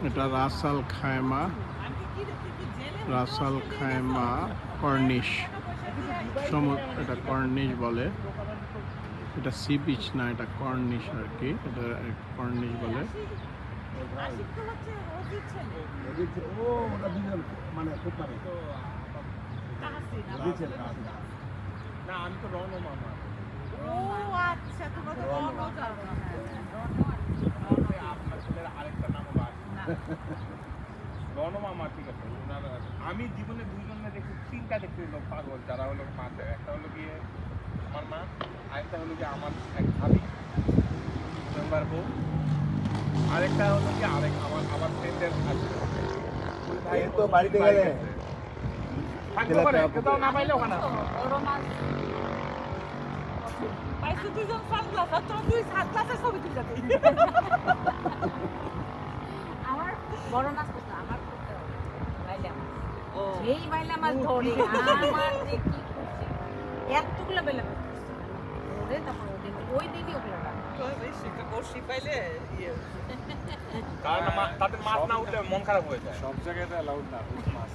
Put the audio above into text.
এটা Russell খায়মা corniche এটা corniche বলে। এটা সি বিচ না, এটা কর্নিশ আর কি, এটা কর্নিশ বলে। না আমি তো রনো মামা। ও আচ্ছা, তোমরা তো রনো জানো না। আপনার ছেলের আরেকটা নামও আছে রনো মামা, ঠিক আছে। আমি জীবনে দুইজনে দেখি, তিনটা দেখতে লোক পাগল যারা হলো মাঝে। একটা হলো গিয়ে আমার মা, আরেকটা হলো গিয়ে আমার এক ভাবি মেম্বার বউ, আরেকটা হলো কি আমার ফ্রেন্ডের ভাই তো বাড়িতে গেলে থাকতে পারে, কোথাও না পাইলে ওখানে পাইছো দুজন সানগ্লাস, আর তোর দুই সানগ্লাসের ছবি তুলে যাবে। আমার বড় মাছ করতে আমার করতে হবে বাইলা মাছ। এই বাইলা মাছ ধরে আমার যে কি করছে এতগুলো বেলা ধরে তারপর ওই দিনই ওগুলো তো বেশি একটা বড়শি পাইলে ইয়ে তাদের মাছ না উঠলে মন খারাপ হয়ে যায়। সব জায়গায় অ্যালাউড না মাছ।